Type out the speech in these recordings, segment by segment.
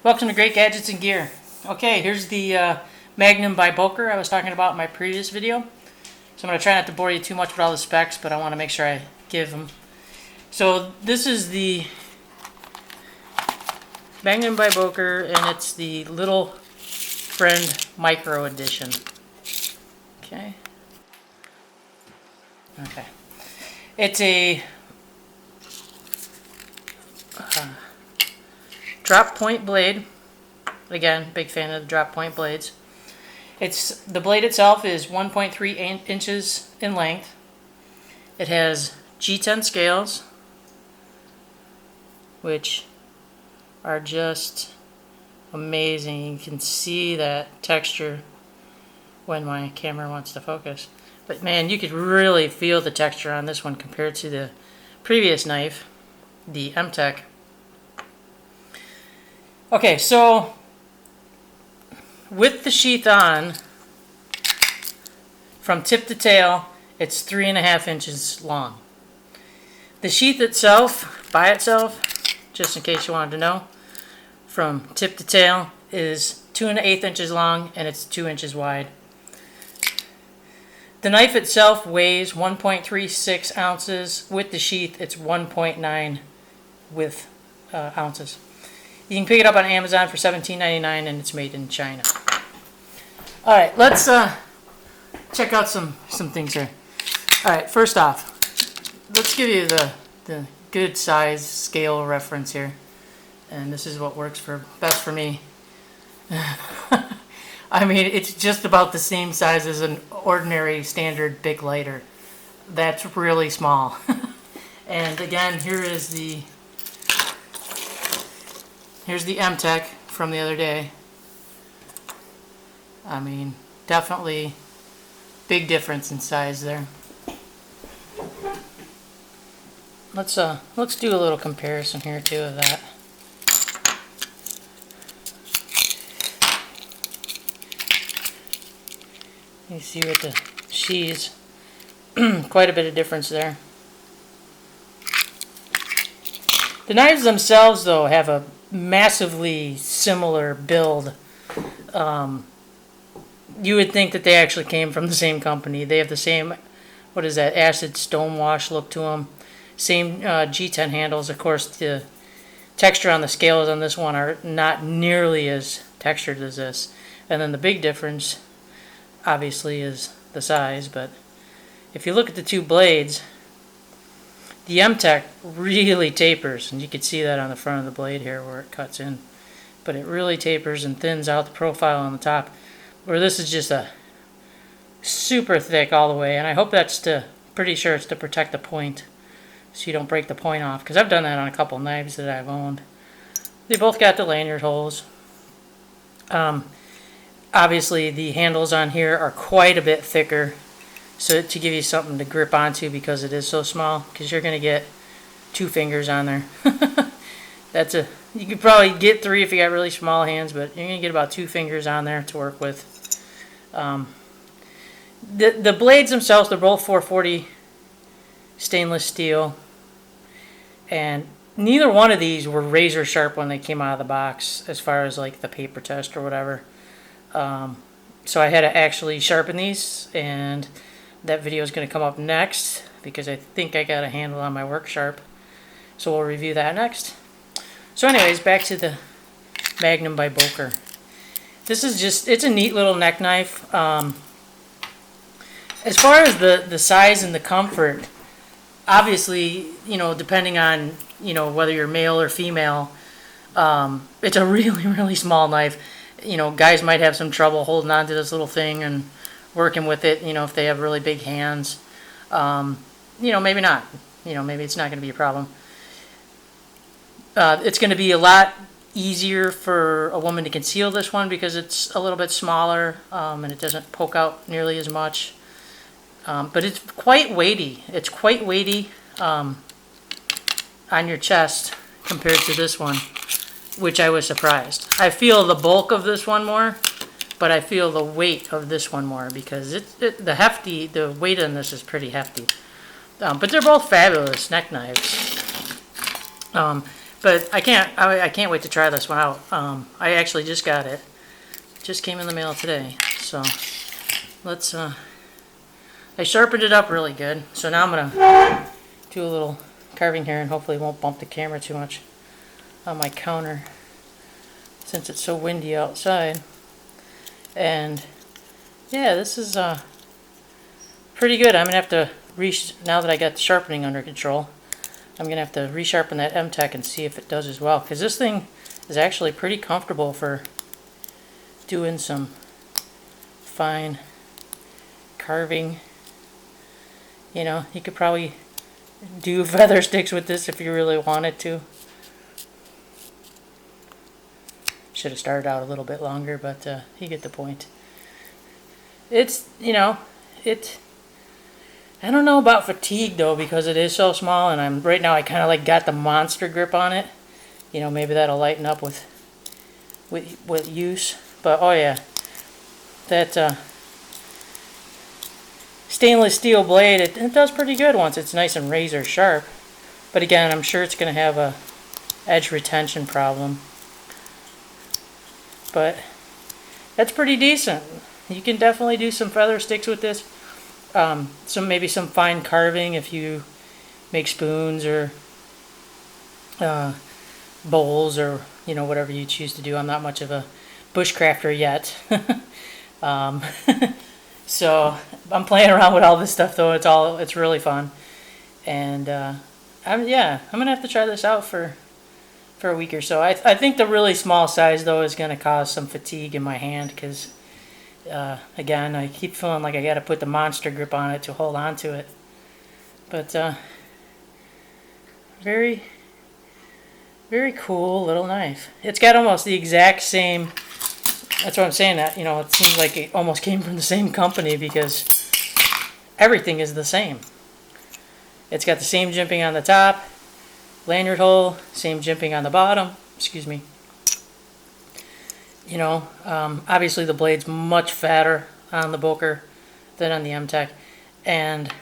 Welcome to Great Gadgets and Gear. Okay, here's the Magnum by Boker I was talking about in my previous video. So I'm going to try not to bore you too much with all the specs, but I want to make sure I give them. So this is the Magnum by Boker, and it's the Little Friend Micro Edition. Okay. Okay. It's a drop point blade. Again, big fan of the drop point blades. The blade itself is 1.3 inches in length. It has G10 scales, which are just amazing. You can see that texture when my camera wants to focus. But man, you could really feel the texture on this one compared to the previous knife, the M-Tech. Okay, so with the sheath on, from tip to tail, it's 3.5 inches long. The sheath itself, by itself, just in case you wanted to know, from tip to tail is 2.1/8 inches long, and it's 2 inches wide. The knife itself weighs 1.36 ounces. With the sheath, it's 1.9 ounces. You can pick it up on Amazon for $17.99, and it's made in China. All right, let's check out some things here. All right, first off, let's give you the good size scale reference here, and this is what works best for me. I mean, it's just about the same size as an ordinary standard big lighter. That's really small. And again, here's the M-Tech from the other day. I mean, definitely big difference in size there. Let's do a little comparison here too of that. You see with the sheaths, quite a bit of difference there. The knives themselves, though, have a massively similar build. You would think that they actually came from the same company. They have the same, what is that, acid stonewash look to them. Same G10 handles. Of course, the texture on the scales on this one are not nearly as textured as this. And then the big difference, obviously, is the size. But if you look at the two blades, the M-Tech really tapers, and you can see that on the front of the blade here where it cuts in. But it really tapers and thins out the profile on the top, where this is just a super thick all the way. And I hope that's pretty sure it's to protect the point, so you don't break the point off, because I've done that on a couple knives that I've owned. They both got the lanyard holes. Obviously, the handles on here are quite a bit thicker, so to give you something to grip onto because it is so small, because you're going to get 2 fingers on there. You could probably get 3 if you got really small hands, but you're going to get about 2 fingers on there to work with. The blades themselves, they're both 440 stainless steel, and neither one of these were razor sharp when they came out of the box as far as like the paper test or whatever. So I had to actually sharpen these, and that video is going to come up next because I think I got a handle on my work sharp. So we'll review that next. So anyways, back to the Magnum by Boker. This is it's a neat little neck knife. As far as the size and the comfort, obviously, depending on, whether you're male or female, it's a really, really small knife. Guys might have some trouble holding on to this little thing and working with it, if they have really big hands. Maybe not. Maybe it's not going to be a problem. It's going to be a lot easier for a woman to conceal this one because it's a little bit smaller, and it doesn't poke out nearly as much. But it's quite weighty. It's quite weighty on your chest compared to this one, which I was surprised. I feel the bulk of this one more, but I feel the weight of this one more because the weight on this is pretty hefty. But they're both fabulous neck knives. But I can't wait to try this one out. I actually just got it. Just came in the mail today. So let's, I sharpened it up really good. So now I'm going to do a little carving here and hopefully it won't bump the camera too much on my counter since it's so windy outside. And yeah, this is pretty good. I'm going to have to, now that I got the sharpening under control, I'm going to have to resharpen that M-Tech and see if it does as well. Because this thing is actually pretty comfortable for doing some fine carving. You know, you could probably do feather sticks with this if you really wanted to. Should have started out a little bit longer, but you get the point. It's, you know, I don't know about fatigue though, because it is so small, and right now I kind of like got the monster grip on it. You know, maybe that'll lighten up with use. But oh yeah, that stainless steel blade, it does pretty good once it's nice and razor sharp. But again, I'm sure it's going to have a edge retention problem. But that's pretty decent. You can definitely do some feather sticks with this. Maybe some fine carving if you make spoons or bowls or, you know, whatever you choose to do. I'm not much of a bushcrafter yet. So I'm playing around with all this stuff though. It's really fun. And I'm gonna have to try this out for a week or so. I think the really small size though is gonna cause some fatigue in my hand because again, I keep feeling like I gotta put the monster grip on it to hold on to it. But very, very cool little knife. It's got almost the exact same. That's what I'm saying. That, you know, it seems like it almost came from the same company because everything is the same. It's got the same jimping on the top, lanyard hole, same jimping on the bottom. Excuse me. You know, obviously the blade's much fatter on the Boker than on the M-Tech. And,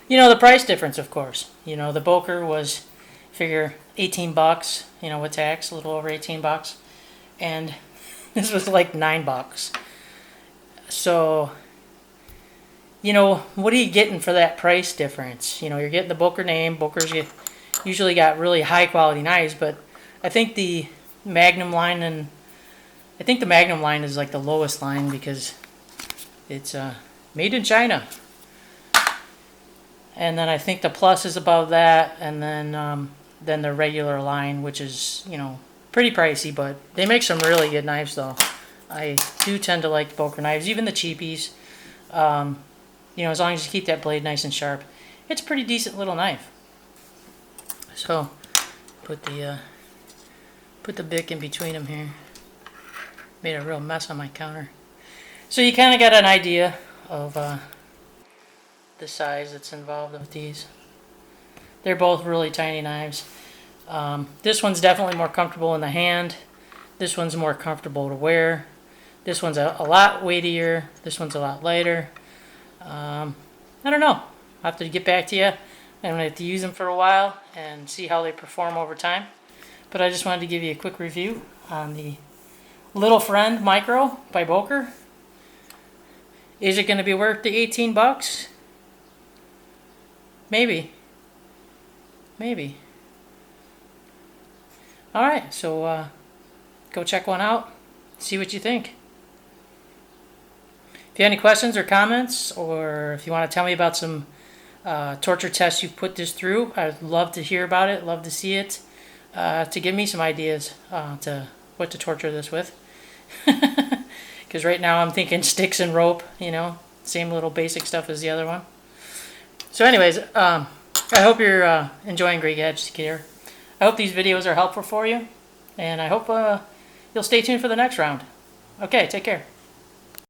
you know, the price difference, of course. You know, the Boker was, figure, 18 bucks, you know, with tax, a little over 18 bucks. And this was like $9. So, you know, what are you getting for that price difference? You know, you're getting the Boker name. Boker's usually got really high quality knives, but I think the Magnum line is like the lowest line because it's made in China. And then I think the Plus is above that, and then the regular line, which is, you know, pretty pricey, but they make some really good knives though. I do tend to like Boker knives, even the cheapies. You know, as long as you keep that blade nice and sharp, it's a pretty decent little knife. So, put the Bic in between them here. Made a real mess on my counter. So you kind of got an idea of the size that's involved with these. They're both really tiny knives. This one's definitely more comfortable in the hand. This one's more comfortable to wear. This one's a lot weightier. This one's a lot lighter. I don't know. I'll have to get back to you. I'm going to have to use them for a while and see how they perform over time. But I just wanted to give you a quick review on the Little Friend Micro by Boker. Is it going to be worth the 18 bucks? Maybe. Maybe. Alright, so go check one out. See what you think. If you have any questions or comments, or if you want to tell me about some torture tests you've put this through, I'd love to hear about it, love to see it, to give me some ideas to what to torture this with. Because right now I'm thinking sticks and rope, you know, same little basic stuff as the other one. So anyways, I hope you're enjoying Great Gadgets here. I hope these videos are helpful for you, and I hope you'll stay tuned for the next round. Okay, take care.